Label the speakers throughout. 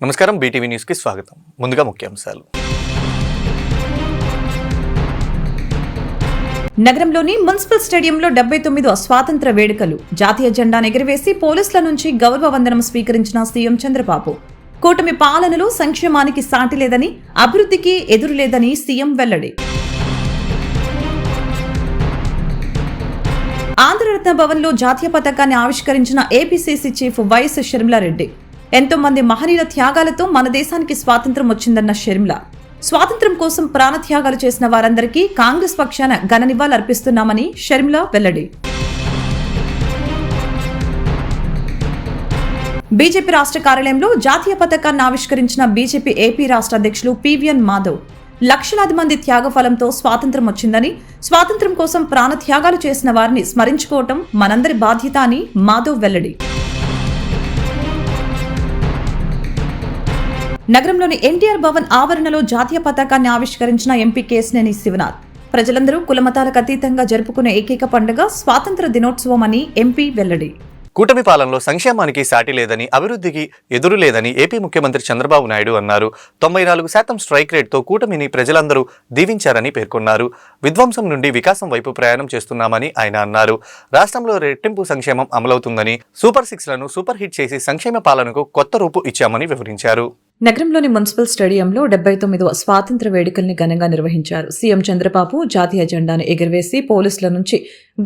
Speaker 1: నమస్కారం, BTV news కి స్వాగతం. ముందుగా ముఖ్యాంశాలు.
Speaker 2: నగరంలోని మున్సిపల్ స్టేడియంలో 79వ స్వాతంత్ర వేడుకలు. జాతీయ జెండాను ఎగురవేసి పోలీసుల నుంచి గౌరవ వందనం స్వీకరించిన సీఎం చంద్రబాబు. కూటమి పాలనలో సంక్షేమానికి సాటి లేదని, అభివృద్ధికి ఎదురు లేదని సీఎం వెల్లడి. ఆంధ్రరత్న భవన్లో జాతీయ పతాకాన్ని ఆవిష్కరించిన ఏపీసీసీ చీఫ్ వైఎస్ షర్మిలారెడ్డి. ఎంతో మంది మహనీయుల త్యాగాలతో మన దేశానికి స్వాతంత్ర్యం వచ్చిందన్న షర్మిల. స్వాతంత్ర్యం కోసం ప్రాణత్యాగాలు చేసిన వారందరికీ కాంగ్రెస్ పక్షాన ఘన నివాళులర్పిస్తున్నామని షర్మిల వెల్లడి. బీజేపీ రాష్ట్ర కార్యాలయంలో జాతీయ పతాకాన్ని ఆవిష్కరించిన బీజేపీ ఏపీ రాష్ట్ర అధ్యక్షులు పివిఎన్ మాధవ్. లక్షలాది మంది త్యాగఫలంతో స్వాతంత్ర్యం వచ్చిందని, స్వాతంత్ర్యం కోసం ప్రాణత్యాగాలు చేసిన వారిని స్మరించుకోవటం మనందరి బాధ్యత అని మాధవ్ వెల్లడి. నగరంలోని ఎన్టీఆర్ భవన్ ఆవరణలో జాతీయ పతాకాన్ని ఆవిష్కరించిన ఎంపీ కేశినేని శివనాథ్. ప్రజలందరూ కులమతాలకు అతీతంగా జరుపుకునే ఏకైక పండుగ స్వాతంత్ర దినోత్సవం అని ఎంపీ వెల్లడి.
Speaker 1: కూటమి పాలనలో సంక్షేమానికి సాటి లేదని, అభివృద్ధికి ఎదురు లేదని ఏపీ ముఖ్యమంత్రి చంద్రబాబు నాయుడు అన్నారు. 94% స్ట్రైక్ రేట్తో కూటమిని ప్రజలందరూ దీవించారని పేర్కొన్నారు. విధ్వంసం నుండి వికాసం వైపు ప్రయాణం చేస్తున్నామని ఆయన అన్నారు. రాష్ట్రంలో రెట్టింపు సంక్షేమం అమలవుతుందని, సూపర్ 6లను సూపర్ హిట్ చేసి సంక్షేమ పాలనకు కొత్త రూపు ఇచ్చామని వివరించారు.
Speaker 2: నగరంలోని మున్సిపల్ స్టేడియంలో 79వ స్వాతంత్ర వేడుకల్ని ఘనంగా నిర్వహించారు. సీఎం చంద్రబాబు జాతీయ జెండాను ఎగురవేసి పోలీసుల నుంచి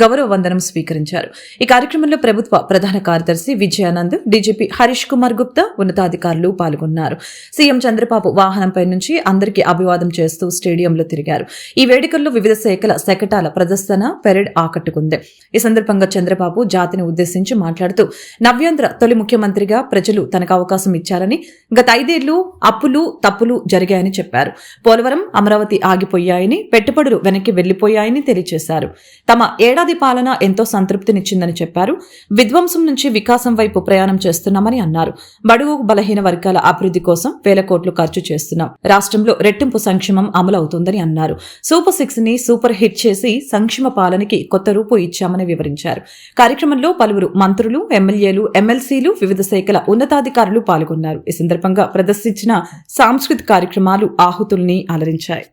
Speaker 2: గౌరవ వందనం స్వీకరించారు. ఈ కార్యక్రమంలో ప్రభుత్వ ప్రధాన కార్యదర్శి విజయానంద్, డీజీపీ హరీష్ కుమార్ గుప్తా, ఉన్నతాధికారులు పాల్గొన్నారు. సీఎం చంద్రబాబు వాహనంపై నుంచి అందరికీ అభివాదం చేస్తూ స్టేడియంలో తిరిగారు. ఈ వేడుకల్లో వివిధ శాఖల శకటాల ప్రదర్శన, పెరేడ్ ఆకట్టుకుంది. ఈ సందర్భంగా చంద్రబాబు జాతిని ఉద్దేశించి మాట్లాడుతూ, నవ్యాంధ్ర తొలి ముఖ్యమంత్రిగా ప్రజలు తనకు అవకాశం ఇచ్చారని, గత 5 ఏళ్లు అప్పులు తప్పులు జరిగాయని చెప్పారు. పోలవరం, అమరావతి ఆగిపోయాయని, పెట్టుబడులు వెనక్కి వెళ్లిపోయాయని తెలియజేశారు. తమ ఏడాది పాలన ఎంతో సంతృప్తినిచ్చిందని చెప్పారు. విధ్వంసం నుంచి వికాసం వైపు ప్రయాణం చేస్తున్నామని అన్నారు. బడుగు బలహీన వర్గాల అభివృద్ధి కోసం వేల కోట్లు ఖర్చు చేస్తున్నాం. రాష్ట్రంలో రెట్టింపు సంక్షేమం అమలు అవుతుందని అన్నారు. సూపర్ 6 ని సూపర్ హిట్ చేసి సంక్షేమ పాలనకి కొత్త రూపు ఇచ్చామని వివరించారు. కార్యక్రమంలో పలువురు మంత్రులు, ఎమ్మెల్యేలు, ఎమ్మెల్సీలు, వివిధ శాఖల ఉన్నతాధికారులు పాల్గొన్నారు. ఈ సందర్భంగా ప్రదర్శించిన సాంస్కృతిక కార్యక్రమాలు ఆహుతుల్ని అలరించాయి.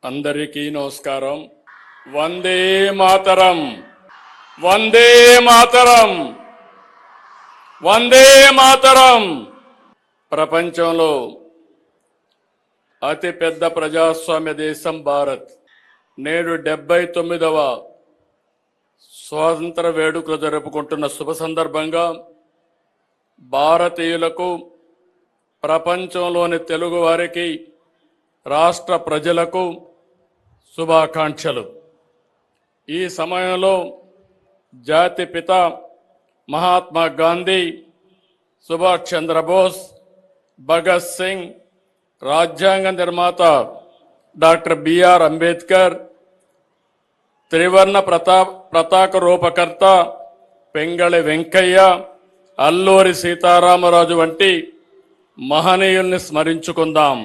Speaker 3: అందరికీ నమస్కారం. వందే మాతరం, వందే మాతరం, వందే మాతరం. ప్రపంచంలో అతిపెద్ద ప్రజాస్వామ్య దేశం భారత్. నేడు 79వ స్వాతంత్ర వేడుకలు జరుపుకుంటున్న శుభ సందర్భంగా భారతీయులకు, ప్రపంచంలోని తెలుగు వారికి, రాష్ట్ర ప్రజలకు శుభాకాంక్షలు. ఈ సమయంలో జాతిపిత మహాత్మా గాంధీ, సుభాష్ చంద్రబోస్, భగత్ సింగ్, రాజ్యాంగ నిర్మాత డాక్టర్ బిఆర్ అంబేద్కర్, త్రివర్ణ పతాక రూపకర్త పెంగళి వెంకయ్య, అల్లూరి సీతారామరాజు వంటి మహనీయుల్ని స్మరించుకుందాం.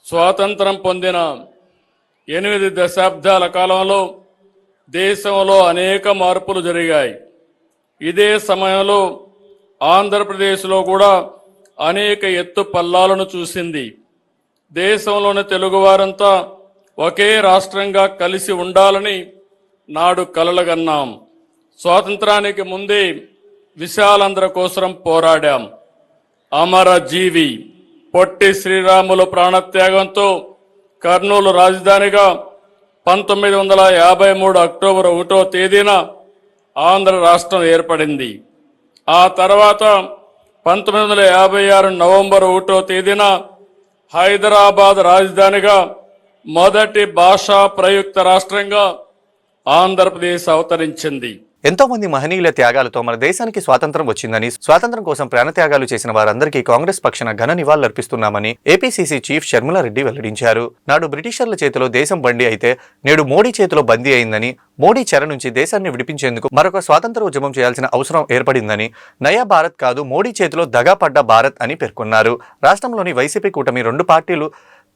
Speaker 3: స్వాతంత్రం పొందిన 8 దశాబ్దాల కాలంలో దేశంలో అనేక మార్పులు జరిగాయి. ఇదే సమయంలో ఆంధ్రప్రదేశ్లో కూడా అనేక ఎత్తు పల్లాలను చూసింది. దేశంలోని తెలుగువారంతా ఒకే రాష్ట్రంగా కలిసి ఉండాలని నాడు కలలుగన్నాం. స్వాతంత్రానికి ముందే విశాలాంధ్ర కోసం పోరాడాం. అమరజీవి పొట్టి శ్రీరాములు ప్రాణత్యాగంతో కర్నూలు రాజధానిగా 1953 అక్టోబర్ 1వ తేదీన ఆంధ్ర రాష్ట్రం ఏర్పడింది. ఆ తర్వాత 1956 నవంబర్ 1వ తేదీన హైదరాబాద్ రాజధానిగా మొదటి భాషా ప్రయుక్త రాష్ట్రంగా ఆంధ్రప్రదేశ్ అవతరించింది.
Speaker 1: ఎంతో మంది మహనీయుల త్యాగాలతో మన దేశానికి స్వాతంత్రం వచ్చిందని, స్వాతంత్రం కోసం ప్రాణత్యాగాలు చేసిన వారందరికీ కాంగ్రెస్ పక్షాన ఘన నివాళులర్పిస్తున్నామని ఏపీసీసీ చీఫ్ షర్మిలారెడ్డి వెల్లడించారు. నాడు బ్రిటిషర్ల చేతిలో దేశం బండి అయితే నేడు మోడీ చేతిలో బందీ అయిందని, మోడీ చెర నుంచి దేశాన్ని విడిపించేందుకు మరొక స్వాతంత్ర ఉద్యమం చేయాల్సిన అవసరం ఏర్పడిందని, నయా భారత్ కాదు మోడీ చేతిలో దగాపడ్డ భారత్ అని పేర్కొన్నారు. రాష్ట్రంలోని వైసీపీ కూటమి 2 పార్టీలు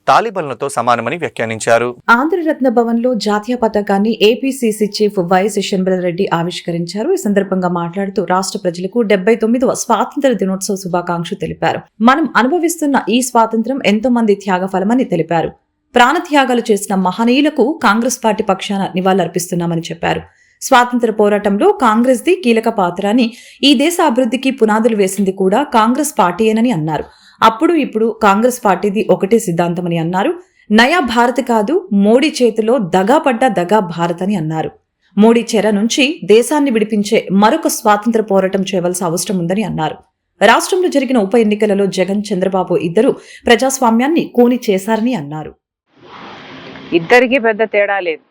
Speaker 1: తాలిబన్లతో సమానమని వ్యాఖ్యానించారు.
Speaker 2: ఆంధ్రరత్న భవన్ లో జాతీయ పతాకాన్ని ఏపీసీసీ చీఫ్ వైఎస్ షర్మిలారెడ్డి ఆవిష్కరించారు. ఈ సందర్భంగా మాట్లాడుతూ రాష్ట్ర ప్రజలకు 79వ స్వాతంత్ర దినోత్సవ శుభాకాంక్షలు తెలిపారు. మనం అనుభవిస్తున్న ఈ స్వాతంత్ర్యం ఎంతో మంది త్యాగ ఫలమని తెలిపారు. ప్రాణత్యాగాలు చేసిన మహనీయులకు కాంగ్రెస్ పార్టీ పక్షాన నివాళులర్పిస్తున్నామని చెప్పారు. స్వాతంత్ర పోరాటంలో కాంగ్రెస్ది కీలక పాత్ర అని, ఈ దేశ అభివృద్ధికి పునాదులు వేసింది కూడా కాంగ్రెస్ పార్టీయేనని అన్నారు. అప్పుడు ఇప్పుడు కాంగ్రెస్ పార్టీది ఒకటే సిద్ధాంతమని అన్నారు. నయా భారత్ కాదు మోడీ చేతిలో దగాపడ్డ దగా భారత్ అని అన్నారు. మోడీ చెర నుంచి దేశాన్ని విడిపించే మరొక స్వాతంత్ర పోరాటం చేయవలసిన అవసరం ఉందని అన్నారు. రాష్ట్రంలో జరిగిన ఉప ఎన్నికలలో జగన్, చంద్రబాబు ఇద్దరు ప్రజాస్వామ్యాన్ని కూని చేశారని అన్నారు.
Speaker 4: ఇద్దరికీ పెద్ద తేడా లేదు.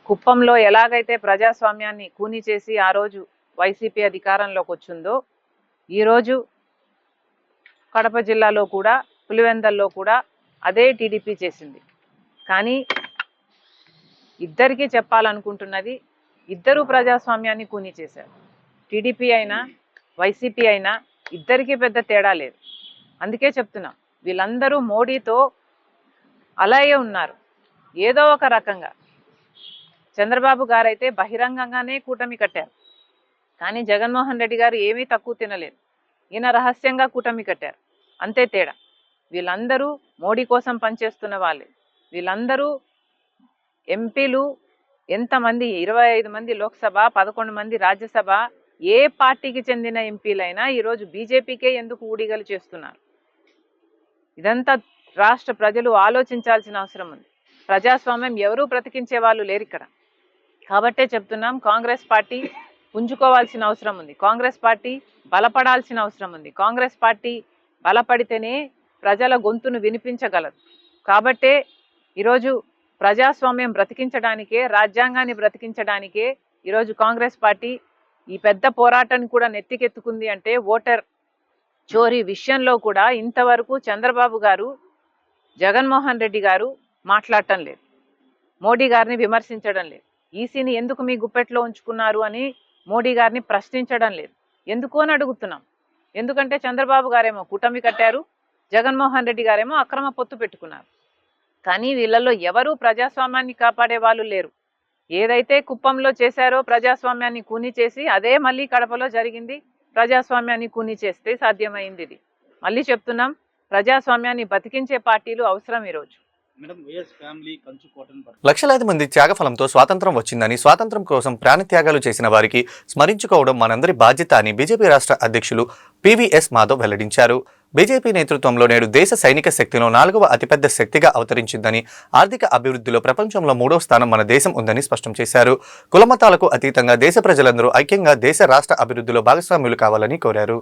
Speaker 4: కుప్పంలో ఎలాగైతే ప్రజాస్వామ్యాన్ని కూని చేసి ఆ రోజు వైసీపీ అధికారంలోకి వచ్చిందో, ఈరోజు కడప జిల్లాలో కూడా, పులివెందల్లో కూడా అదే టీడీపీ చేసింది. కానీ ఇద్దరికీ చెప్పాలనుకుంటున్నది, ఇద్దరు ప్రజాస్వామ్యాన్ని కూని చేశారు. టీడీపీ అయినా వైసీపీ అయినా ఇద్దరికీ పెద్ద తేడా లేదు. అందుకే చెప్తున్నాం, వీళ్ళందరూ మోడీతో అలాగే ఉన్నారు ఏదో ఒక రకంగా. చంద్రబాబు గారు అయితే బహిరంగంగానే కూటమి కట్టారు. కానీ జగన్మోహన్ రెడ్డి గారు ఏమీ తక్కువ తినలేదు. ఈయన రహస్యంగా కూటమి కట్టారు. అంతే తేడా. వీళ్ళందరూ మోడీ కోసం పనిచేస్తున్న వాళ్ళే. వీళ్ళందరూ ఎంపీలు ఎంతమంది, 25 మంది లోక్సభ, 11 మంది రాజ్యసభ, ఏ పార్టీకి చెందిన ఎంపీలైనా ఈరోజు బీజేపీకే ఎందుకు ఊడిగలు చేస్తున్నారు? ఇదంతా రాష్ట్ర ప్రజలు ఆలోచించాల్సిన అవసరం ఉంది. ప్రజాస్వామ్యం ఎవరూ బ్రతికించే వాళ్ళు లేరు ఇక్కడ. కాబట్టే చెప్తున్నాం, కాంగ్రెస్ పార్టీ పుంజుకోవాల్సిన అవసరం ఉంది. కాంగ్రెస్ పార్టీ బలపడాల్సిన అవసరం ఉంది. కాంగ్రెస్ పార్టీ బలపడితేనే ప్రజల గొంతును వినిపించగలదు. కాబట్టే ఈరోజు ప్రజాస్వామ్యం బ్రతికించడానికే, రాజ్యాంగాన్ని బ్రతికించడానికే ఈరోజు కాంగ్రెస్ పార్టీ ఈ పెద్ద పోరాటాన్ని కూడా నెత్తికెత్తుకుంది. అంటే ఓటర్ చోరీ విషయంలో కూడా ఇంతవరకు చంద్రబాబు గారు, జగన్మోహన్ రెడ్డి గారు మాట్లాడటం లేదు. మోడీ గారిని విమర్శించడం లేదు. ఈసీని ఎందుకు మీ గుప్పెట్లో ఉంచుకున్నారు అని మోడీ గారిని ప్రశ్నించడం లేదు. ఎందుకు అని అడుగుతున్నాం. ఎందుకంటే చంద్రబాబు గారేమో కూటమి కట్టారు, జగన్మోహన్ రెడ్డి గారేమో అక్రమ పొత్తు పెట్టుకున్నారు. కానీ వీళ్ళల్లో ఎవరూ ప్రజాస్వామ్యాన్ని కాపాడే వాళ్ళు లేరు. ఏదైతే కుప్పంలో చేశారో ప్రజాస్వామ్యాన్ని కూని చేసి, అదే మళ్ళీ కడపలో జరిగింది. ప్రజాస్వామ్యాన్ని కూని చేస్తే సాధ్యమైంది ఇది. మళ్ళీ చెప్తున్నాం, ప్రజాస్వామ్యాన్ని బతికించే పార్టీలు అవసరం ఈరోజు.
Speaker 1: లక్షలాది మంది త్యాగఫలంతో స్వాతంత్రం వచ్చిందని, స్వాతంత్రం కోసం ప్రాణత్యాగాలు చేసిన వారికి స్మరించుకోవడం మనందరి బాధ్యత అని బీజేపీ రాష్ట్ర అధ్యక్షులు పివిఎస్ మాధవ్ వెల్లడించారు. బీజేపీ నేతృత్వంలో నేడు దేశ సైనిక శక్తిలో 4వ అతిపెద్ద శక్తిగా అవతరించిందని, ఆర్థిక అభివృద్ధిలో ప్రపంచంలో 3వ స్థానం మన దేశం ఉందని స్పష్టం చేశారు. కులమతాలకు అతీతంగా దేశ ప్రజలందరూ ఐక్యంగా దేశ రాష్ట్ర అభివృద్ధిలో భాగస్వాములు కావాలని కోరారు.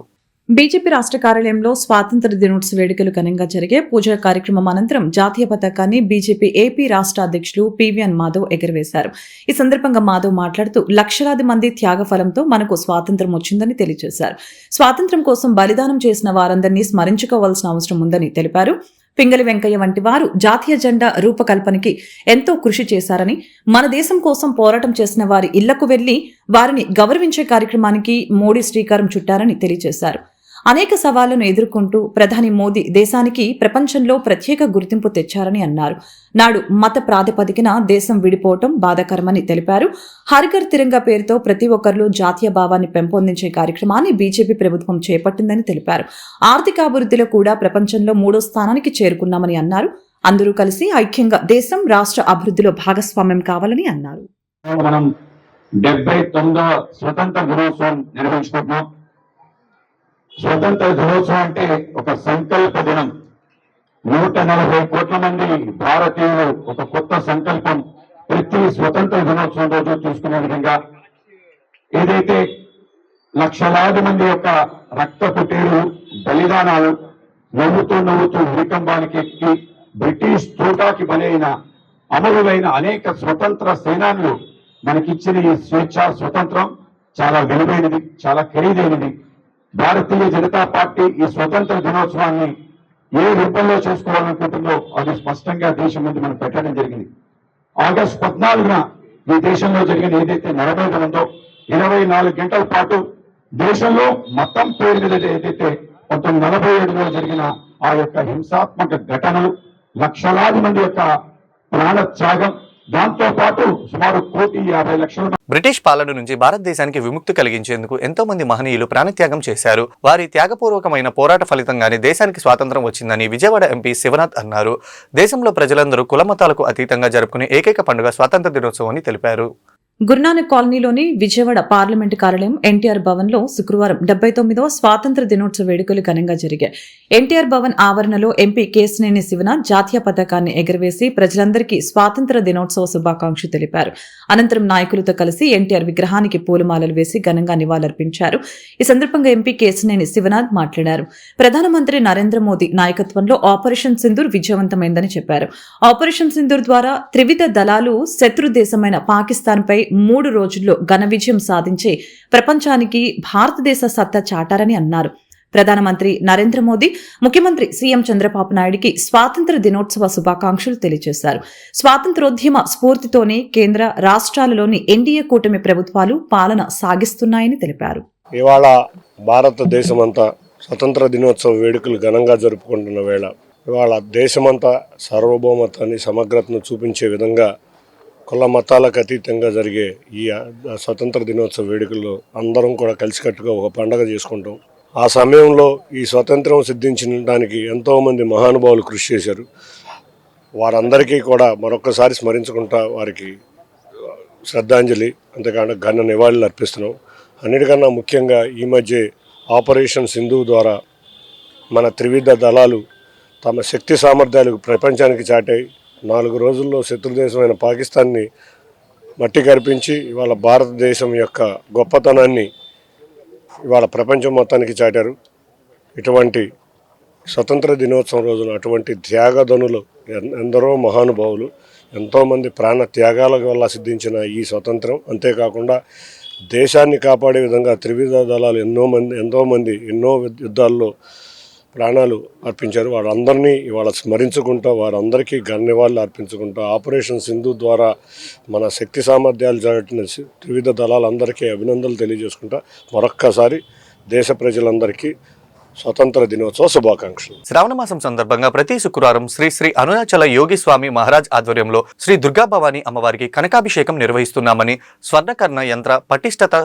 Speaker 2: బీజేపీ రాష్ట్ర కార్యాలయంలో స్వాతంత్ర దినోత్సవ వేడుకలు ఘనంగా జరిగే పూజా కార్యక్రమం అనంతరం జాతీయ పతాకాన్ని బీజేపీ ఏపీ రాష్ట్ర అధ్యక్షులు పివిఎన్ మాధవ్ ఎగురవేశారు. ఈ సందర్భంగా మాధవ్ మాట్లాడుతూ, లక్షలాది మంది త్యాగ ఫలంతో మనకు స్వాతంత్రం వచ్చిందని తెలియజేశారు. స్వాతంత్రం కోసం బలిదానం చేసిన వారందరినీ స్మరించుకోవాల్సిన అవసరం ఉందని తెలిపారు. పింగళి వెంకయ్య వంటి వారు జాతీయ జెండా రూపకల్పనకి ఎంతో కృషి చేశారని, మన దేశం కోసం పోరాటం చేసిన వారి ఇళ్లకు వెళ్లి వారిని గౌరవించే కార్యక్రమానికి మోడీ శ్రీకారం చుట్టారని తెలియజేశారు. అనేక సవాళ్లను ఎదుర్కొంటూ ప్రధాని మోదీ దేశానికి ప్రపంచంలో ప్రత్యేక గుర్తింపు తెచ్చారని అన్నారు. నాడు మత ప్రాతిపదికన దేశం విడిపోవటం బాధాకరమని తెలిపారు. హర్ఘర్ తిరంగా పేరుతో ప్రతి ఒక్కరిలో జాతీయ భావాన్ని పెంపొందించే కార్యక్రమాన్ని బీజేపీ ప్రభుత్వం చేపట్టిందని తెలిపారు. ఆర్థికాభివృద్ధిలో కూడా ప్రపంచంలో 3వ స్థానానికి చేరుకున్నామని అన్నారు. అందరూ కలిసి ఐక్యంగా దేశం, రాష్ట్ర అభివృద్ధిలో భాగస్వామ్యం కావాలని అన్నారు.
Speaker 5: మనం 79వ స్వతంత్ర దినోత్సవం నిర్వహించుకుంటున్నాం. స్వతంత్ర దినోత్సవం అంటే ఒక సంకల్ప దినం. 140 కోట్ల మంది భారతీయులు ఒక కొత్త సంకల్పం ప్రతి స్వతంత్ర దినోత్సవం రోజు తీసుకునే విధంగా, ఏదైతే లక్షలాది మంది యొక్క రక్త పుట్టేలు, బలిదానాలు, నవ్వుతూ భూకంపానికి ఎక్కి బ్రిటిష్ తోటాకి బలైన అమరులైన అనేక స్వతంత్ర సేనానులు మనకిచ్చిన ఈ స్వేచ్ఛ స్వతంత్రం చాలా విలువైనది, చాలా ఖరీదైనది. భారతీయ జనతా పార్టీ ఈ స్వతంత్ర దినోత్సవాన్ని ఏ రూపంలో చేసుకోవాలనుకుంటుందో అది స్పష్టంగా దేశం ముందు మనం పెట్టడం జరిగింది. ఆగస్టు 14న ఈ దేశంలో జరిగిన ఏదైతే నరమేధం ఉందో 24 గంటల పాటు దేశంలో మొత్తం పేరు మీద ఏదైతే 1947లో జరిగిన ఆ యొక్క హింసాత్మక ఘటనలు, లక్షలాది మంది యొక్క ప్రాణ త్యాగం, దాంతో పాటు సుమారు 1,50,00,000
Speaker 1: బ్రిటిష్ పాలన నుంచి భారతదేశానికి విముక్తి కలిగించేందుకు ఎంతో మంది మహనీయులు ప్రాణత్యాగం చేశారు. వారి త్యాగపూర్వకమైన పోరాట ఫలితంగానే దేశానికి స్వాతంత్రం వచ్చిందని విజయవాడ ఎంపీ శివనాథ్ అన్నారు. దేశంలో ప్రజలందరూ కులమతాలకు అతీతంగా జరుపుకునే ఏకైక పండుగ స్వాతంత్ర దినోత్సవం అని తెలిపారు.
Speaker 2: గురునానక్ కాలనీలోని విజయవాడ పార్లమెంటు కార్యాలయం ఎన్టీఆర్ భవన్ లో శుక్రవారం 79వ స్వాతంత్ర దినోత్సవ వేడుకలు ఘనంగా జరిగాయి. ఎన్టీఆర్ భవన్ ఆవరణలో ఎంపీ కేశినేని శివనాథ్ జాతీయ పతాకాన్ని ఎగురవేసి ప్రజలందరికీ స్వాతంత్ర దినోత్సవ శుభాకాంక్షలు తెలిపారు. అనంతరం నాయకులతో కలిసి ఎన్టీఆర్ విగ్రహానికి పూలమాలలు వేసి ఘనంగా నివాళులర్పించారు. ఈ సందర్భంగా ఎంపీ కేశినేని శివనాథ్ మాట్లాడారు. ప్రధానమంత్రి నరేంద్ర మోదీ నాయకత్వంలో ఆపరేషన్ సింధూర్ విజయవంతమైందని చెప్పారు. ఆపరేషన్ సింధూర్ ద్వారా త్రివిధ దళాలు శత్రు దేశమైన పాకిస్తాన్పై 3 రోజుల్లో ఘన విజయం సాధించి ప్రపంచానికి భారతదేశ సత్తా చాటారని అన్నారు. ప్రధానమంత్రి నరేంద్ర మోదీ, ముఖ్యమంత్రి సీఎం చంద్రబాబు నాయుడికి స్వాతంత్ర దినోత్సవ శుభాకాంక్షలు తెలియజేశారు. స్వాతంత్రోద్యమ స్ఫూర్తితోనే కేంద్ర రాష్ట్రాలలోని ఎన్డీఏ కూటమి ప్రభుత్వాలు పాలన సాగిస్తున్నాయని తెలిపారు.
Speaker 6: ఇవాళ భారతదేశమంతా స్వతంత్ర దినోత్సవ వేడుకలు ఘనంగా జరుపుకుంటున్న వేళ ఇవాళ దేశమంతా సార్వభౌమత్వాన్ని, సమగ్రతను చూపించే విధంగా కుల మతాలకు అతీతంగా జరిగే ఈ స్వతంత్ర దినోత్సవ వేడుకల్లో అందరం కూడా కలిసికట్టుగా ఒక పండగ చేసుకుంటాం. ఆ సమయంలో ఈ స్వతంత్రం సిద్ధించడానికి ఎంతోమంది మహానుభావులు కృషి చేశారు. వారందరికీ కూడా మరొకసారి స్మరించుకుంటా వారికి శ్రద్ధాంజలి, అంతేకాకుండా ఘన నివాళులు అర్పిస్తున్నాం. అన్నిటికన్నా ముఖ్యంగా ఈ మధ్య ఆపరేషన్ సింధూర్ ద్వారా మన త్రివిధ దళాలు తమ శక్తి సామర్థ్యాలు ప్రపంచానికి చాటాయి. 4 రోజుల్లో శత్రుదేశమైన పాకిస్తాన్ని మట్టి కరిపించి ఇవాళ భారతదేశం యొక్క గొప్పతనాన్ని ఇవాళ ప్రపంచం మొత్తానికి చాటారు. ఇటువంటి స్వతంత్ర దినోత్సవం రోజున అటువంటి త్యాగధనులు ఎందరో మహానుభావులు, ఎంతోమంది ప్రాణ త్యాగాల వల్ల సిద్ధించిన ఈ స్వతంత్రం, అంతేకాకుండా దేశాన్ని కాపాడే విధంగా త్రివిధ దళాలు ఎంతోమంది ఎన్నో యుద్ధాల్లో ప్రాణాలు అర్పించారు. వారందరినీ ఇవాళ స్మరించుకుంటూ వారందరికీ ఘననివాళులు అర్పించుకుంటూ ఆపరేషన్ సింధు ద్వారా మన శక్తి సామర్థ్యాలు చాటిన త్రివిధ దళాలందరికీ అభినందనలు తెలియజేసుకుంటా మరొక్కసారి దేశ ప్రజలందరికీ స్వతంత్ర దినోత్సవ శుభాకాంక్షలు.
Speaker 1: శ్రావణ మాసం సందర్భంగా ప్రతి శుక్రవారం శ్రీ శ్రీ అరుణాచల యోగి స్వామి మహారాజ్ ఆధ్వర్యంలో శ్రీ దుర్గా భవానీ అమ్మవారికి కనకాభిషేకం నిర్వహిస్తున్నామని స్వర్ణకర్ణ యంత్ర పటిష్టత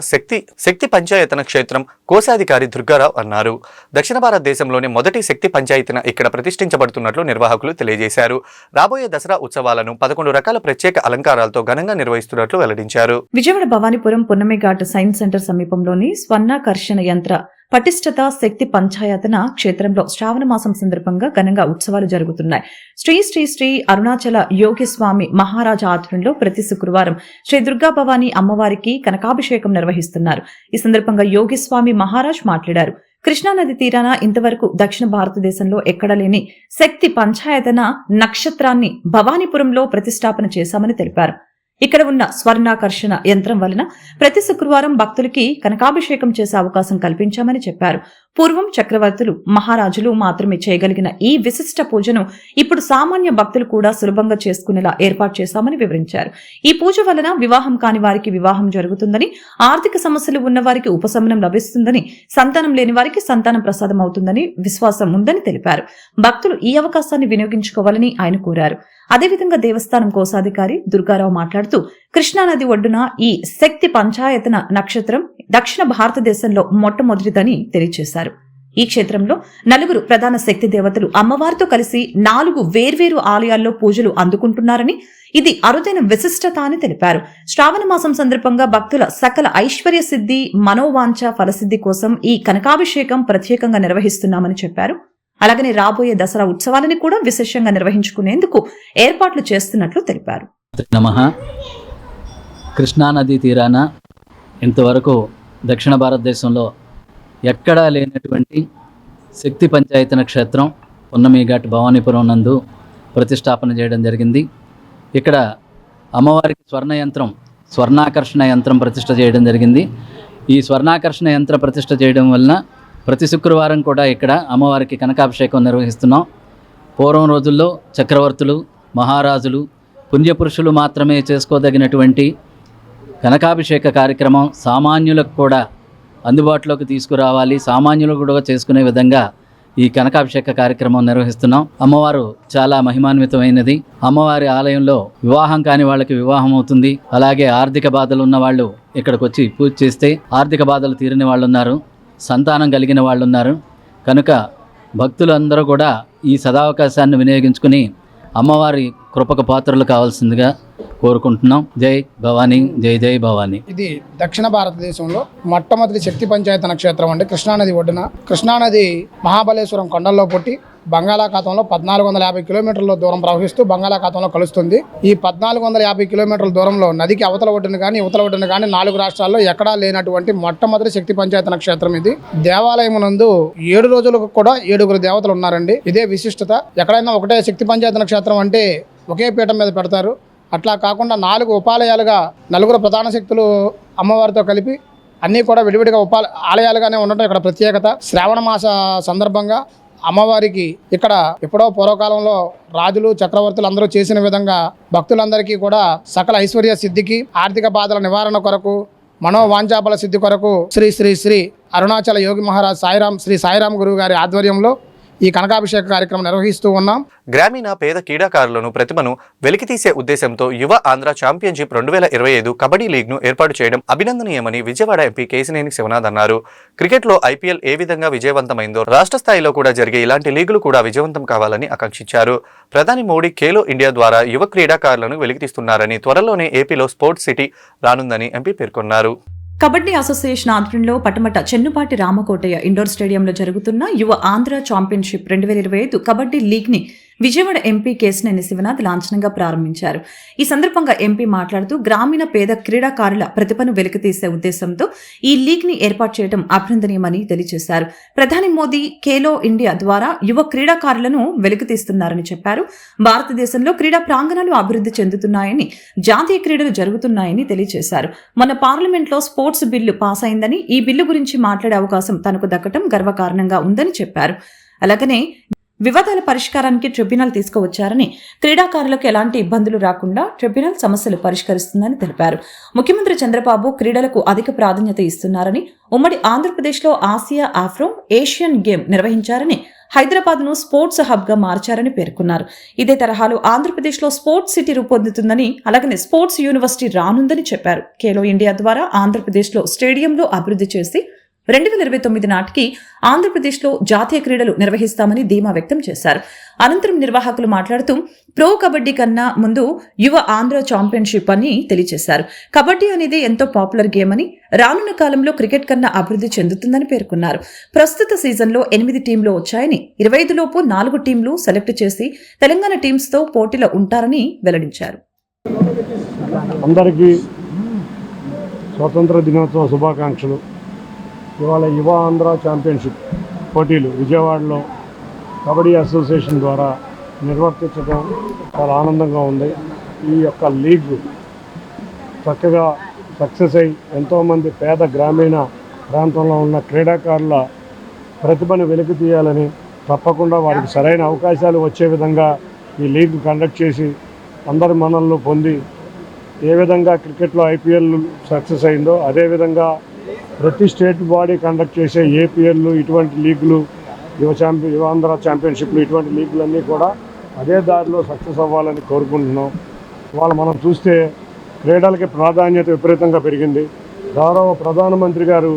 Speaker 1: శక్తి పంచాయతన క్షేత్రం కోశాధికారి దుర్గారావు అన్నారు. దక్షిణ భారతదేశంలోని మొదటి శక్తి పంచాయతన ఇక్కడ ప్రతిష్ఠించబడుతున్నట్లు నిర్వాహకులు తెలియజేశారు. రాబోయే దసరా ఉత్సవాలను 11 రకాల ప్రత్యేక అలంకారాలతో ఘనంగా నిర్వహిస్తున్నట్లు వెల్లడించారు.
Speaker 2: విజయవాడ భవానీపురం పున్నమిఘాట్ సైన్స్ సెంటర్ సమీపంలోని స్వర్ణాకర్షణ యంత్ర పటిష్టత శక్తి పంచాయతన క్షేత్రంలో శ్రావణ మాసం సందర్భంగా ఘనంగా ఉత్సవాలు జరుగుతున్నాయి. శ్రీ శ్రీ శ్రీ అరుణాచల యోగి స్వామి మహారాజ్ ఆధ్వర్యంలో ప్రతి శుక్రవారం శ్రీ దుర్గా భవానీ అమ్మవారికి కనకాభిషేకం నిర్వహిస్తున్నారు. ఈ సందర్భంగా యోగి స్వామి మహారాజ్ మాట్లాడారు. కృష్ణానది తీరాన ఇంతవరకు దక్షిణ భారతదేశంలో ఎక్కడ లేని శక్తి పంచాయతన నక్షత్రాన్ని భవానీపురంలో ప్రతిష్టాపన చేశామని తెలిపారు. ఇక్కడ ఉన్న స్వర్ణాకర్షణ యంత్రం వలన ప్రతి శుక్రవారం భక్తులకి కనకాభిషేకం చేసే అవకాశం కల్పించామని చెప్పారు. పూర్వం చక్రవర్తులు, మహారాజులు మాత్రమే చేయగలిగిన ఈ విశిష్ట పూజను ఇప్పుడు సామాన్య భక్తులు కూడా సులభంగా చేసుకునేలా ఏర్పాటు చేశామని వివరించారు. ఈ పూజ వలన వివాహం కాని వారికి వివాహం జరుగుతుందని, ఆర్థిక సమస్యలు ఉన్న వారికి ఉపశమనం లభిస్తుందని, సంతానం లేని వారికి సంతానం ప్రసాదం అవుతుందని విశ్వాసం ఉందని తెలిపారు. భక్తులు ఈ అవకాశాన్ని వినియోగించుకోవాలని ఆయన కోరారు. అదేవిధంగా దేవస్థానం కోశాధికారి దుర్గారావు మాట్లాడుతూ కృష్ణానది ఒడ్డున ఈ శక్తి పంచాయతన నక్షత్రం దక్షిణ భారతదేశంలో మొట్టమొదటిదని తెలియజేశారు. ఈ క్షేత్రంలో 4 ప్రధాన శక్తి దేవతలు అమ్మవారితో కలిసి 4 వేర్వేరు ఆలయాల్లో పూజలు అందుకుంటున్నారని, ఇది అరుదైన విశిష్టత అని తెలిపారు. శ్రావణ మాసం సందర్భంగా భక్తుల సకల ఐశ్వర్య సిద్ధి, మనోవాంఛ ఫలసిద్ధి కోసం ఈ కనకాభిషేకం ప్రత్యేకంగా నిర్వహిస్తున్నామని చెప్పారు. అలాగనే రాబోయే దసరా ఉత్సవాలని కూడా విశేషంగా నిర్వహించుకునేందుకు ఏర్పాట్లు చేస్తున్నట్లు తెలిపారు.
Speaker 7: నమః. కృష్ణానదీ తీరాన ఇంతవరకు దక్షిణ భారతదేశంలో ఎక్కడా లేనటువంటి శక్తి పంచాయతన క్షేత్రం పున్నమిఘాట్ భవానీపురం నందు ప్రతిష్టాపన చేయడం జరిగింది. ఇక్కడ అమ్మవారికి స్వర్ణ యంత్రం స్వర్ణాకర్షణ యంత్రం ప్రతిష్ఠ చేయడం జరిగింది. ఈ స్వర్ణాకర్షణ యంత్ర ప్రతిష్ఠ చేయడం వలన ప్రతి శుక్రవారం కూడా ఇక్కడ అమ్మవారికి కనకాభిషేకం నిర్వహిస్తున్నాం. పూర్వం రోజుల్లో చక్రవర్తులు, మహారాజులు, పుణ్యపురుషులు మాత్రమే చేసుకోదగినటువంటి కనకాభిషేక కార్యక్రమం సామాన్యులకు కూడా అందుబాటులోకి తీసుకురావాలి, సామాన్యులు కూడా చేసుకునే విధంగా ఈ కనకాభిషేక కార్యక్రమం నిర్వహిస్తున్నాం. అమ్మవారు చాలా మహిమాన్వితమైనది. అమ్మవారి ఆలయంలో వివాహం కాని వాళ్ళకి వివాహం అవుతుంది. అలాగే ఆర్థిక బాధలు ఉన్న వాళ్ళు ఇక్కడికి వచ్చి పూజ చేస్తే ఆర్థిక బాధలు తీరిన వాళ్ళు ఉన్నారు, సంతానం కలిగిన వాళ్ళు ఉన్నారు. కనుక భక్తులందరూ కూడా ఈ సదావకాశాన్ని వినియోగించుకుని అమ్మవారి కృపకు పాత్రలు కావాల్సిందిగా కోరుకుంటున్నాం. జై భవానీ, జై జై భవానీ.
Speaker 8: ఇది దక్షిణ భారతదేశంలో మొట్టమొదటి శక్తి పంచాయతన క్షేత్రం అండి. కృష్ణానది ఒడ్డున. కృష్ణానది మహాబలేశ్వరం కొండల్లో పుట్టి బంగాళాఖాతంలో 1450 కిలోమీటర్ల దూరం ప్రవహిస్తూ బంగాళాఖాతంలో కలుస్తుంది. ఈ 1450 కిలోమీటర్ల దూరంలో నదికి అవతల ఒడ్డున కానీ యువతల ఒడ్డున కానీ 4 రాష్ట్రాల్లో ఎక్కడా లేనటువంటి మొట్టమొదటి శక్తి పంచాయతన క్షేత్రం ఇది. దేవాలయం నందు 7 రోజులకు కూడా 7గురు దేవతలు ఉన్నారండి. ఇదే విశిష్టత. ఎక్కడైనా ఒకటే శక్తి పంచాయతన క్షేత్రం అంటే ఒకే పీఠం మీద పెడతారు. అట్లా కాకుండా 4 ఉపాలయాలుగా 4 ప్రధాన శక్తులు అమ్మవారితో కలిపి అన్నీ కూడా విడివిడిగా ఆలయాలుగానే ఉండటం ఇక్కడ ప్రత్యేకత. శ్రావణ మాస సందర్భంగా అమ్మవారికి ఇక్కడ ఎప్పుడో పూర్వకాలంలో రాజులు, చక్రవర్తులు అందరూ చేసిన విధంగా భక్తులందరికీ కూడా సకల ఐశ్వర్య సిద్ధికి, ఆర్థిక బాధల నివారణ కొరకు, మనోవాంఛాబల సిద్ధి కొరకు శ్రీ శ్రీ శ్రీ అరుణాచల యోగి మహారాజ్ సాయిరాం, శ్రీ సాయిరాం గురువు గారి ఆధ్వర్యంలో ఈ కనకాభిషేక కార్యక్రమం నిర్వహిస్తూ ఉన్నాం.
Speaker 1: గ్రామీణ పేద క్రీడాకారులను ప్రతిభను వెలికితీసే ఉద్దేశంతో యువ ఆంధ్ర ఛాంపియన్షిప్ 2025 కబడ్డీ లీగ్ను ఏర్పాటు చేయడం అభినందనీయమని విజయవాడ ఎంపీ కేశినేని శివనాథ్ అన్నారు. క్రికెట్లో ఐపీఎల్ ఏ విధంగా విజయవంతమైందో రాష్ట్ర స్థాయిలో కూడా జరిగే ఇలాంటి లీగులు కూడా విజయవంతం కావాలని ఆకాంక్షించారు. ప్రధాని మోడీ ఖేలో ఇండియా ద్వారా యువ క్రీడాకారులను వెలికితీస్తున్నారని, త్వరలోనే ఏపీలో స్పోర్ట్స్ సిటీ రానుందని ఎంపీ పేర్కొన్నారు.
Speaker 2: కబడ్డీ అసోసియేషన్ ఆధ్వర్యంలో పటమట చెన్నుపాటి రామకోటయ్య ఇండోర్ స్టేడియంలో జరుగుతున్న యువ ఆంధ్ర ఛాంపియన్షిప్ 2025 కబడ్డీ లీగ్ ని విజయవాడ ఎంపీ కేశినేని శివనాథ్ లాంఛనంగా ప్రారంభించారు. ఈ సందర్భంగా ఎంపీ మాట్లాడుతూ గ్రామీణ పేద క్రీడాకారుల ప్రతిభను వెలికితీసే ఉద్దేశంతో ఈ లీగ్ ని ఏర్పాటు చేయడం అభినందనీయమని తెలియజేశారు. ప్రధాని మోదీ ఖేలో ఇండియా ద్వారా యువ క్రీడాకారులను వెలికితీస్తున్నారని చెప్పారు. భారతదేశంలో క్రీడా ప్రాంగణాలు అభివృద్ధి చెందుతున్నాయని, జాతీయ క్రీడలు జరుగుతున్నాయని తెలియజేశారు. మన పార్లమెంట్లో స్పోర్ట్స్ బిల్లు పాస్ అయిందని, ఈ బిల్లు గురించి మాట్లాడే అవకాశం తనకు దక్కడం గర్వకారణంగా ఉందని చెప్పారు. అలాగనే వివాదాల పరిష్కారానికి ట్రిబ్యునల్ తీసుకువచ్చారని, క్రీడాకారులకు ఎలాంటి ఇబ్బందులు రాకుండా ట్రిబ్యునల్ సమస్యలు పరిష్కరిస్తుందని తెలిపారు. ముఖ్యమంత్రి చంద్రబాబు క్రీడలకు అధిక ప్రాధాన్యత ఇస్తున్నారని, ఉమ్మడి ఆంధ్రప్రదేశ్లో ఆసియా ఆఫ్రో ఏషియన్ గేమ్ నిర్వహించారని, హైదరాబాద్ను స్పోర్ట్స్ హబ్గా మార్చారని పేర్కొన్నారు. ఇదే తరహాలో ఆంధ్రప్రదేశ్లో స్పోర్ట్స్ సిటీ రూపొందుతుందని, అలాగనే స్పోర్ట్స్ యూనివర్సిటీ రానుందని చెప్పారు. ఖేలో ఇండియా ద్వారా ఆంధ్రప్రదేశ్లో స్టేడియంలో అభివృద్ధి చేసి 2029 నాటికి ఆంధ్రప్రదేశ్లో జాతీయ క్రీడలు నిర్వహిస్తామని ధీమా వ్యక్తం చేశారు. అనంతరం నిర్వాహకులు మాట్లాడుతూ ప్రో కబడ్డీ కన్నా ముందు యువ ఆంధ్ర ఛాంపియన్షిప్ అని తెలియజేశారు. కబడ్డీ అనేది ఎంతో పాపులర్ గేమ్ అని, రానున్న కాలంలో క్రికెట్ కన్నా అభివృద్ధి చెందుతుందని పేర్కొన్నారు. ప్రస్తుత సీజన్లో 8 టీంలు వచ్చాయని, 25 లోపు 4 టీంలు సెలెక్ట్ చేసి తెలంగాణ టీమ్స్తో పోటీలో ఉంటారని వెల్లడించారు.
Speaker 6: అందరికీ స్వాతంత్ర దినోత్సవ శుభాకాంక్షలు. ఇవాళ యువ ఆంధ్ర ఛాంపియన్షిప్ పోటీలు విజయవాడలో కబడ్డీ అసోసియేషన్ ద్వారా నిర్వర్తించడం చాలా ఆనందంగా ఉంది. ఈ యొక్క లీగ్ చక్కగా సక్సెస్ అయ్యి ఎంతోమంది పేద గ్రామీణ ప్రాంతంలో ఉన్న క్రీడాకారుల ప్రతిభను వెలికి తీయాలని, తప్పకుండా వారికి సరైన అవకాశాలు వచ్చే విధంగా ఈ లీగ్ కండక్ట్ చేసి అందరి మన్ననలు పొంది ఏ విధంగా క్రికెట్లో ఐపీఎల్ సక్సెస్ అయిందో అదేవిధంగా ప్రతి స్టేట్ బాడీ కండక్ట్ చేసే ఏపీఎల్, ఇటువంటి లీగులు, యువ ఆంధ్ర ఛాంపియన్షిప్లు, ఇటువంటి లీగులన్నీ కూడా అదే దారిలో సక్సెస్ అవ్వాలని కోరుకుంటున్నాం. ఇవాళ మనం చూస్తే క్రీడలకి ప్రాధాన్యత విపరీతంగా పెరిగింది. గౌరవ ప్రధానమంత్రి గారు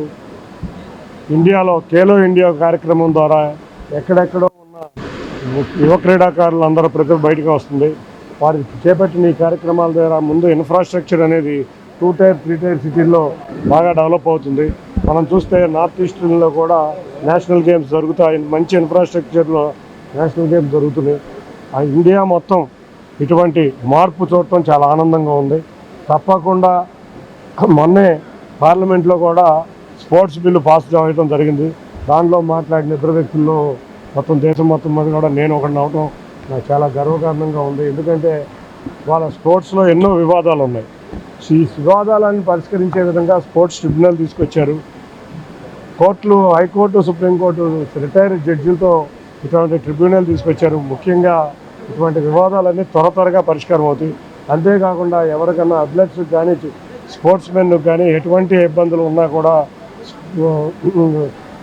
Speaker 6: ఇండియాలో ఖేలో ఇండియా కార్యక్రమం ద్వారా ఎక్కడెక్కడో ఉన్న యువ క్రీడాకారులు అందరూ ప్రతిభ బయటకు వస్తుంది. వారికి చేపట్టిన ఈ కార్యక్రమాల ద్వారా ముందు ఇన్ఫ్రాస్ట్రక్చర్ అనేది 2 టైర్ 3 టైర్ సిటీల్లో బాగా డెవలప్ అవుతుంది. మనం చూస్తే నార్త్ ఈస్టర్న్లో కూడా నేషనల్ గేమ్స్ జరుగుతాయి. మంచి ఇన్ఫ్రాస్ట్రక్చర్లో నేషనల్ గేమ్స్ జరుగుతున్నాయి. ఆ ఇండియా మొత్తం ఇటువంటి మార్పు చూడటం చాలా ఆనందంగా ఉంది. తప్పకుండా మొన్నే పార్లమెంట్లో కూడా స్పోర్ట్స్ బిల్లు పాస్ చేయడం జరిగింది. దానిలో మాట్లాడిన ఇద్దరు వ్యక్తుల్లో మొత్తం దేశం మొత్తం మీద కూడా నేను ఒకటి అవటం నాకు చాలా గర్వకారణంగా ఉంది. ఎందుకంటే వాళ్ళ స్పోర్ట్స్లో ఎన్నో వివాదాలు ఉన్నాయి. ఈ వివాదాలను పరిష్కరించే విధంగా స్పోర్ట్స్ ట్రిబ్యునల్ తీసుకొచ్చారు. కోర్టులు, హైకోర్టు, సుప్రీంకోర్టు రిటైర్డ్ జడ్జిలతో ఇటువంటి ట్రిబ్యునల్ తీసుకొచ్చారు. ముఖ్యంగా ఇటువంటి వివాదాలన్నీ త్వరగా పరిష్కారం అవుతాయి. అంతేకాకుండా ఎవరికన్నా అథ్లెట్స్కి కానీ స్పోర్ట్స్ మెన్కి కానీ ఎటువంటి ఇబ్బందులు ఉన్నా కూడా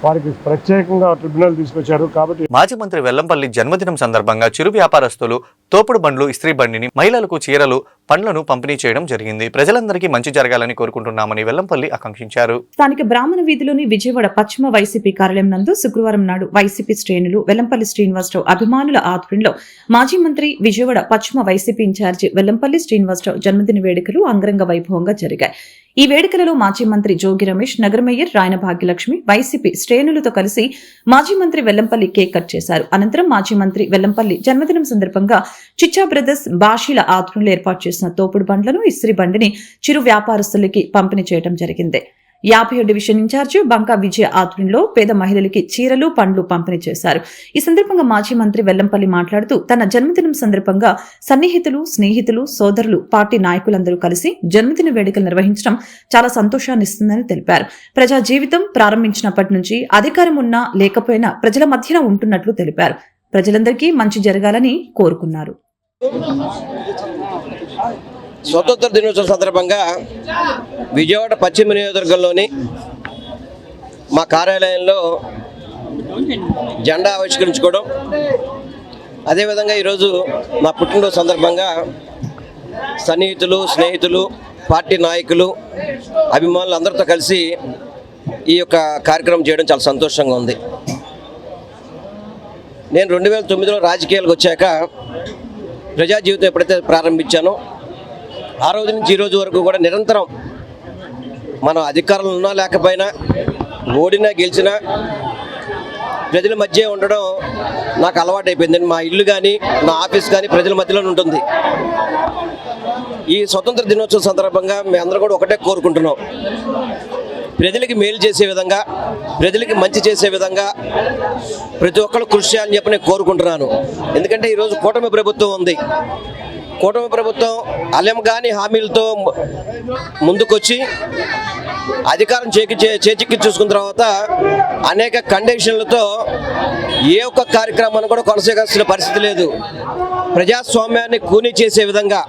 Speaker 6: వారికి ప్రత్యేకంగా ట్రిబ్యునల్ తీసుకొచ్చారు. కాబట్టి
Speaker 1: మాజీ మంత్రి వెల్లంపల్లి జన్మదినం సందర్భంగా చిరు వ్యాపారస్తులు తోపుడు బండ్లు, ఇస్త్రీ బండిని, మహిళలకు చీరలు, పండ్లను పంపిణీ చేయడం జరిగింది. ప్రజలందరికీ మంచి జరగాలని కోరుకుంటున్నామని వెల్లంపల్లి ఆకాంక్షించారు.
Speaker 2: స్థానిక బ్రాహ్మణ వీధిలోని విజయవాడ పశ్చిమ వైసీపీ కార్యాలయం నందు శుక్రవారం నాడు వైసీపీ శ్రేణులు వెల్లంపల్లి శ్రీనివాసరావు అభిమానుల ఆధ్వర్యంలో మాజీ మంత్రి, విజయవాడ పశ్చిమ వైసీపీ ఇన్ఛార్జి వెల్లంపల్లి శ్రీనివాసరావు జన్మదిన వేడుకలు అంగరంగ వైభవంగా జరిగాయి. ఈ వేడుకలలో మాజీ మంత్రి జోగి రమేష్, నగర మేయర్ రాయన భాగ్యలక్ష్మి, వైసీపీ శ్రేణులతో కలిసి మాజీ మంత్రి వెల్లంపల్లి కేక్ కట్ చేశారు. అనంతరం మాజీ మంత్రి వెల్లంపల్లి జన్మదినం సందర్భంగా చిచ్చా బ్రదర్స్ బాషీల ఆధ్వర్యంలో ఏర్పాటు చేసిన తోపుడు బండ్లను, ఇస్త్రీ బండిని చిరు వ్యాపారస్తులకి పంపిణీ చేయడం జరిగింది. 50 డివిజన్ ఇన్ఛార్జి బంకా విజయ ఆధ్వర్యంలో పేద మహిళలకి చీరలు, పండ్లు పంపిణీ చేశారు. ఈ సందర్భంగా మాజీ మంత్రి వెల్లంపల్లి మాట్లాడుతూ తన జన్మదినం సందర్భంగా సన్నిహితులు, స్నేహితులు, సోదరులు, పార్టీ నాయకులందరూ కలిసి జన్మదిన వేడుకలు నిర్వహించడం చాలా సంతోషాన్ని ఇస్తుందని తెలిపారు. ప్రజా జీవితం ప్రారంభించినప్పటి నుంచి అధికారం ఉన్నా లేకపోయినా ప్రజల మధ్యన ఉంటున్నట్లు తెలిపారు. ప్రజలందరికీ మంచి జరగాలని కోరుకున్నారు.
Speaker 9: స్వతంత్ర దినోత్సవం సందర్భంగా విజయవాడ పశ్చిమ నియోజకవర్గంలోని మా కార్యాలయంలో జెండా ఆవిష్కరించుకోవడం, అదేవిధంగా ఈరోజు నా పుట్టినరోజు సందర్భంగా సన్నిహితులు, స్నేహితులు, పార్టీ నాయకులు, అభిమానులు అందరితో కలిసి ఈ యొక్క కార్యక్రమం చేయడం చాలా సంతోషంగా ఉంది. నేను 2009లో రాజకీయాలకు వచ్చాక ప్రజా జీవితం ఎప్పుడైతే ప్రారంభించానో ఆ రోజు నుంచి ఈ రోజు వరకు కూడా నిరంతరం మనం అధికారంలో ఉన్నా లేకపోయినా, ఓడినా గెలిచినా ప్రజల మధ్య ఉండడం నాకు అలవాటు అయిపోయింది. మా ఇల్లు కానీ, నా ఆఫీస్ కానీ ప్రజల మధ్యలోనే ఉంటుంది. ఈ స్వతంత్ర దినోత్సవం సందర్భంగా మేము అందరూ కూడా ఒకటే కోరుకుంటున్నాం, ప్రజలకి మేలు చేసే విధంగా, ప్రజలకి మంచి చేసే విధంగా ప్రతి ఒక్కరు కృషి చేయాలని చెప్పి నేను కోరుకుంటున్నాను. ఎందుకంటే ఈరోజు కూటమి ప్రభుత్వం ఉంది. కూటమి ప్రభుత్వం అలెంగాని హామీలతో ముందుకొచ్చి అధికారం చేజిక్కి చూసుకున్న తర్వాత అనేక కండిషన్లతో ఏ ఒక్క కార్యక్రమాన్ని కూడా కొనసాగాల్సిన పరిస్థితి లేదు. ప్రజాస్వామ్యాన్ని కూనీ చేసే విధంగా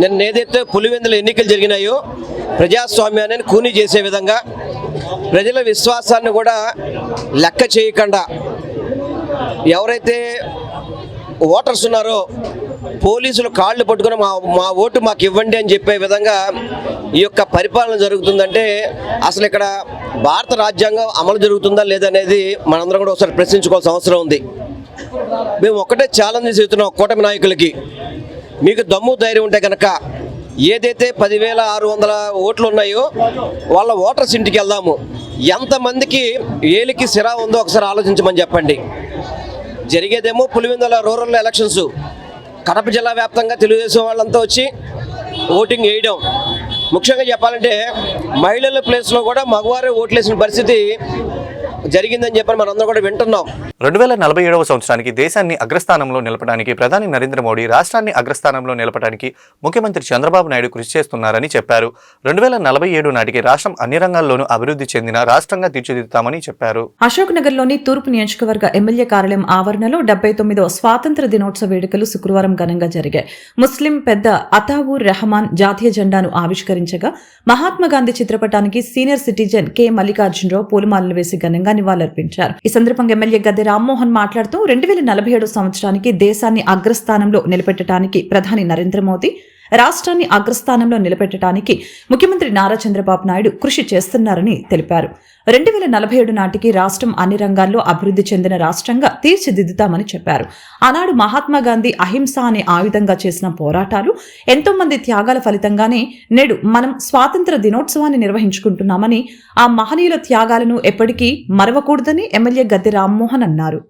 Speaker 9: నిన్న ఏదైతే పులివెందుల ఎన్నికలు జరిగినాయో ప్రజాస్వామ్యాన్ని కూనీ చేసే విధంగా, ప్రజల విశ్వాసాన్ని కూడా లెక్క చేయకుండా ఎవరైతే ఓటర్స్ ఉన్నారో పోలీసులు కాళ్ళు పట్టుకుని మా ఓటు మాకు ఇవ్వండి అని చెప్పే విధంగా ఈ యొక్క పరిపాలన జరుగుతుందంటే అసలు ఇక్కడ భారత రాజ్యాంగం అమలు జరుగుతుందా లేదనేది మనందరం కూడా ఒకసారి ప్రశ్నించుకోవాల్సిన అవసరం ఉంది. మేము ఒక్కటే ఛాలెంజ్ చేస్తున్నాం కూటమి నాయకులకి, మీకు దమ్ము ధైర్యం ఉంటే కనుక ఏదైతే 10,600 ఓట్లు ఉన్నాయో వాళ్ళ ఓటర్స్ ఇంటికి వెళ్దాము. ఎంతమందికి ఏలికి సిరా ఉందో ఒకసారి ఆలోచించమని చెప్పండి. జరిగేదేమో పులివెందుల రూరల్ ఎలక్షన్స్, కడప జిల్లా వ్యాప్తంగా తెలుగుదేశం వాళ్ళంతా వచ్చి ఓటింగ్ వేయడం. ముఖ్యంగా చెప్పాలంటే మహిళల ప్లేస్లో కూడా మగవారే ఓట్లేసిన పరిస్థితి జరిగిందని చెప్పని మనందరం కూడా వింటున్నాం.
Speaker 1: 2047వ సంవత్సరానికి దేశాన్ని అగ్రస్థానంలో నిలపడానికి ప్రధాని నరేంద్ర మోడీ, రాష్ట్రాన్ని అగ్రస్థానంలో నిలపడానికి ముఖ్యమంత్రి చంద్రబాబు నాయుడు కృషి చేస్తున్నారని చెప్పారు. 2047 నాటికి రాష్ట్రం అన్ని రంగాల్లోనూ అభివృద్ధి చెందిన రాష్ట్రంగా తీర్చిదిద్దుతామని చెప్పారు.
Speaker 2: అశోక్ నగర్ లోని తూర్పు నియోజకవర్గ ఎమ్మెల్యే కార్యాలయం ఆవరణలో 79వ స్వాతంత్ర దినోత్సవ వేడుకలు శుక్రవారం ఘనంగా జరిగాయి. ముస్లిం పెద్ద అతావుర్ రెహమాన్ జాతీయ జెండాను ఆవిష్కరించగా మహాత్మాగాంధీ చిత్రపటానికి సీనియర్ సిటిజన్ కె మల్లికార్జునరావు పూలమాలలు వేసి ఘనంగా నివాళులర్పించారు. ఈ సందర్భంగా ఎమ్మెల్యే గద్దె రామ్మోహన్ మాట్లాడుతూ 2047 సంవత్సరానికి దేశాన్ని అగ్రస్థానంలో నిలబెట్టడానికి ప్రధాని నరేంద్ర మోదీ, రాష్ట్రాన్ని అగ్రస్థానంలో నిలబెట్టడానికి ముఖ్యమంత్రి నారా చంద్రబాబు నాయుడు కృషి చేస్తున్నారని తెలిపారు. 2047 నాటికి రాష్ట్రం అన్ని రంగాల్లో అభివృద్ధి చెందిన రాష్ట్రంగా తీర్చిదిద్దుతామని చెప్పారు. ఆనాడు మహాత్మాగాంధీ అహింస అనే ఆయుధంగా చేసిన పోరాటాలు, ఎంతో మంది త్యాగాల ఫలితంగానే నేడు మనం స్వాతంత్ర దినోత్సవాన్ని నిర్వహించుకుంటున్నామని, ఆ మహనీయుల త్యాగాలను ఎప్పటికీ మరవకూడదని ఎమ్మెల్యే గద్దె రామ్మోహన్ అన్నారు.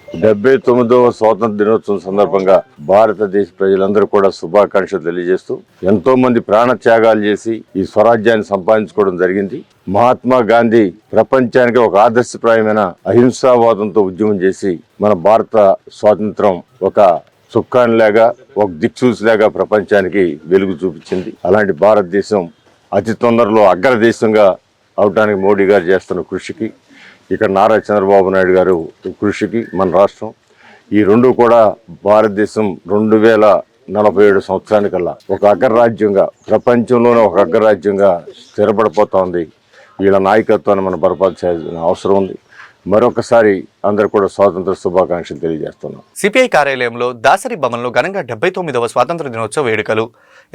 Speaker 10: 79వ స్వాతంత్ర దినోత్సవం సందర్భంగా భారతదేశ ప్రజలందరూ కూడా శుభాకాంక్షలు తెలియజేస్తూ, ఎంతో మంది ప్రాణ త్యాగాలు చేసి ఈ స్వరాజ్యాన్ని సంపాదించుకోవడం జరిగింది. మహాత్మా గాంధీ ప్రపంచానికి ఒక ఆదర్శప్రాయమైన అహింసావాదంతో ఉద్యమం చేసి మన భారత స్వాతంత్రం ఒక చుక్కానిలాగా ఒక దిక్సూచిలాగా ప్రపంచానికి వెలుగు చూపించింది. అలాంటి భారతదేశం అతి తొందరలో అగ్రదేశంగా అవడానికి మోడీ గారు చేస్తున్న కృషికి, ఇక్కడ నారా చంద్రబాబు నాయుడు గారు కృషికి మన రాష్ట్రం ఈ రెండు కూడా భారతదేశం 2047 సంవత్సరానికల్లా ఒక అగ్రరాజ్యంగా, ప్రపంచంలోనే ఒక అగ్రరాజ్యంగా స్థిరపడిపోతోంది. వీళ్ళ నాయకత్వాన్ని మనం బలపరచాల్సిన అవసరం ఉంది. మరొకసారి అందరు కూడా స్వాతంత్ర శుభాకాంక్షలు తెలియజేస్తున్నాం.
Speaker 1: సిపిఐ కార్యాలయంలో దాసరి భవన్లో ఘనంగా 79వ స్వాతంత్ర దినోత్సవ వేడుకలు.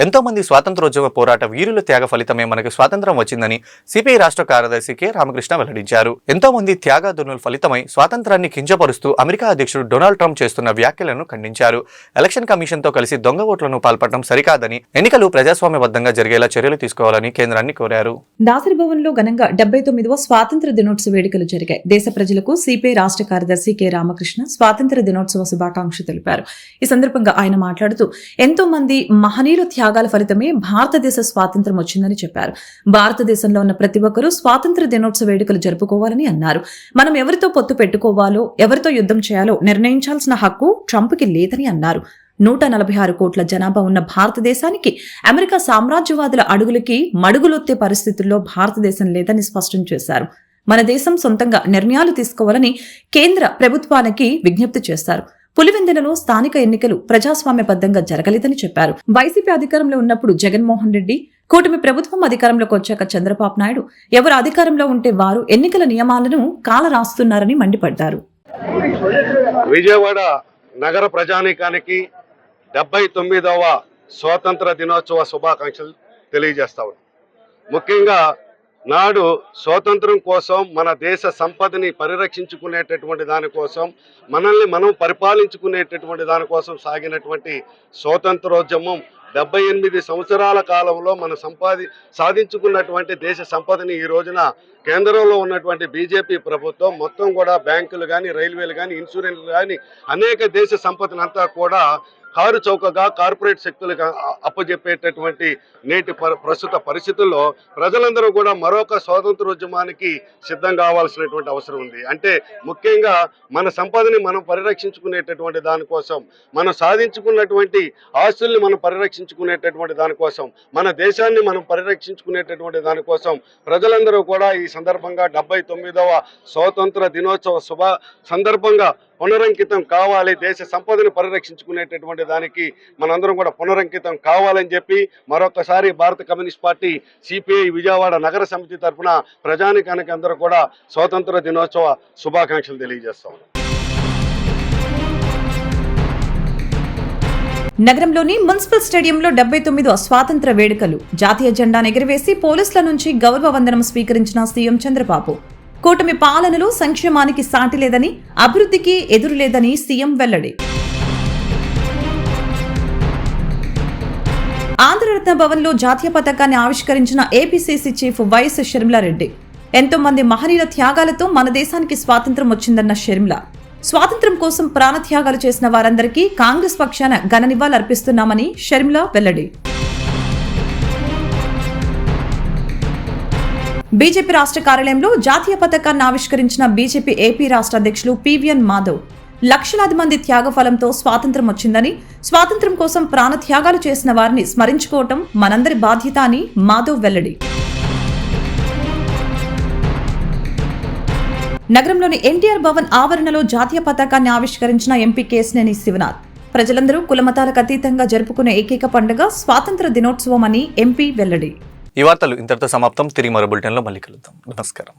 Speaker 1: ఎంతో మంది స్వాతంత్రోద్యమ పోరాట వీరుల త్యాగ ఫలితమే మనకు స్వాతంత్రం వచ్చిందని సిపిఐ రాష్ట్ర కార్యదర్శి కె రామకృష్ణ వెల్లడించారు. ఎంతో మంది త్యాగధనుల ఫలితమై స్వాతంత్రాన్ని కించపరుస్తూ అమెరికా అధ్యక్షుడు డొనాల్డ్ ట్రంప్ చేస్తున్న వ్యాఖ్యలను ఖండించారు. ఎలక్షన్ కమిషన్ తో కలిసి దొంగ ఓట్లను పాల్పడడం సరికాదని, ఎన్నికలు ప్రజాస్వామ్యబద్ధంగా జరిగేలా చర్యలు తీసుకోవాలని కేంద్రాన్ని కోరారు.
Speaker 2: దాసరి భవన్లో ఘనంగా 79వ స్వాతంత్ర దినోత్సవ వేడుకలు జరిగాయి. దేశ ప్రజలకు సిపిఐ రాష్ట్ర కార్యదర్శి కె రామకృష్ణ స్వాతంత్ర దినోత్సవ శుభాకాంక్షలు తెలిపారు. ఈ సందర్భంగా ఆయన మాట్లాడుతూ ఎంతో మంది మహనీయుల త్యాగాల ఫలితమే భారతదేశ స్వాతంత్రం వచ్చిందని చెప్పారు. భారతదేశంలో ఉన్న ప్రతి ఒక్కరూ స్వాతంత్ర దినోత్సవ వేడుకలు జరుపుకోవాలని అన్నారు. మనం ఎవరితో పొత్తు పెట్టుకోవాలో, ఎవరితో యుద్ధం చేయాలో నిర్ణయించాల్సిన హక్కు ట్రంప్కి లేదని అన్నారు. 146 కోట్ల జనాభా ఉన్న భారతదేశానికి అమెరికా సామ్రాజ్యవాదుల అడుగులకి మడుగులొత్తే పరిస్థితుల్లో భారతదేశం లేదని స్పష్టం చేశారు. మన దేశం సొంతంగా నిర్ణయాలు తీసుకోవాలని కేంద్ర ప్రభుత్వానికి విజ్ఞప్తి చేశారు. పులివెందులలో స్థానిక ఎన్నికలు ప్రజాస్వామ్యబద్ధంగా జరగలేదని చెప్పారు. వైసీపీ అధికారంలో ఉన్నప్పుడు జగన్మోహన్ రెడ్డి, కూటమి ప్రభుత్వం అధికారంలోకి వచ్చాక చంద్రబాబు నాయుడు ఎవరు అధికారంలో ఉంటే వారు ఎన్నికల నియమాలను కాలరాస్తున్నారని మండిపడ్డారు.
Speaker 6: విజయవాడ నగర ప్రజానీకానికి 79వ స్వాతంత్ర దినోత్సవ శుభాకాంక్షలు తెలియజేస్తాము. ముఖ్యంగా నాడు స్వాతంత్రం కోసం, మన దేశ సంపదని పరిరక్షించుకునేటటువంటి దానికోసం, మనల్ని మనం పరిపాలించుకునేటటువంటి దానికోసం సాగినటువంటి స్వాతంత్రోద్యమం 78 సంవత్సరాల కాలంలో మనం సాధించుకున్నటువంటి దేశ సంపదని ఈ రోజున కేంద్రంలో ఉన్నటువంటి బీజేపీ ప్రభుత్వం మొత్తం కూడా బ్యాంకులు కానీ, రైల్వేలు కానీ, ఇన్సూరెన్స్లు కానీ అనేక దేశ సంపదనంతా కూడా కారు చౌకగా కార్పొరేట్ శక్తులుగా అప్పజెప్పేటటువంటి నేటి ప్రస్తుత పరిస్థితుల్లో ప్రజలందరూ కూడా మరొక స్వాతంత్రోద్యమానికి సిద్ధం కావాల్సినటువంటి అవసరం ఉంది. అంటే ముఖ్యంగా మన సంపదని మనం పరిరక్షించుకునేటటువంటి దానికోసం, మనం సాధించుకున్నటువంటి ఆస్తుల్ని మనం పరిరక్షించుకునేటటువంటి దానికోసం, మన దేశాన్ని మనం పరిరక్షించుకునేటటువంటి దానికోసం ప్రజలందరూ కూడా ఈ సందర్భంగా 79వ స్వాతంత్ర దినోత్సవ సందర్భంగా పునరంకితం కావాలి. దేశ సంపదను పరిరక్షించుకునేటటువంటి దానికి మనందరం కూడా పునరంకితం కావాలని చెప్పి మరొకసారి భారత కమ్యూనిస్ట్ పార్టీ సిపిఐ విజయవాడ నగర సమితి తరఫున ప్రజానికానికి అందరూ కూడా స్వాతంత్ర దినోత్సవ శుభాకాంక్షలు తెలియజేస్తాం.
Speaker 2: నగరంలోని మున్సిపల్ స్టేడియంలో 79వ స్వాతంత్ర వేడుకలు. జాతీయ జెండాను ఎగురవేసి పోలీసుల నుంచి గౌరవ వందనం స్వీకరించిన సీఎం చంద్రబాబు. కూటమి పాలనలో సంక్షేమానికి సాటి లేదని, అభివృద్ధికి ఎదురు లేదని సీఎం వెల్లడి. ఆంధ్రరత్న భవన్లో జాతీయ పతాకాన్ని ఆవిష్కరించిన ఏపీసీసీ చీఫ్ వైఎస్ షర్మిలారెడ్డి. ఎంతో మంది మహనీయుల త్యాగాలతో మన దేశానికి స్వాతంత్రం వచ్చిందన్న షర్మిల. స్వాతంత్రం కోసం ప్రాణత్యాగాలు చేసిన వారందరికీ కాంగ్రెస్ పక్షాన ఘన నివాళులర్పిస్తున్నామని షర్మిల వెల్లడి. బీజేపీ రాష్ట్ర కార్యాలయంలో జాతీయ పతాకాన్ని ఆవిష్కరించిన బీజేపీ ఏపీ రాష్ట్ర అధ్యక్షులు పివిఎన్ మాధవ్. లక్షలాది మంది త్యాగఫలంతో స్వాతంత్రం వచ్చిందని, స్వాతంత్రం కోసం ప్రాణత్యాగాలు చేసిన వారిని స్మరించుకోవటం మనందరి బాధ్యత అని మాధవ్ వెల్లడి. నగరంలోని ఎన్టీఆర్ భవన్ ఆవరణలో జాతీయ పతాకాన్ని ఆవిష్కరించిన ఎంపీ కేశినేని శివనాథ్. ప్రజలందరూ కులమతాలకు అతీతంగా జరుపుకునే ఏకైక పండుగ స్వాతంత్ర దినోత్సవం అని ఎంపీ వెల్లడి.
Speaker 1: ఈ వార్తలు ఇంతటితో సమాప్తం. తిరిగి మరో బులెటిన్లో మళ్ళీ కలుద్దాం. నమస్కారం.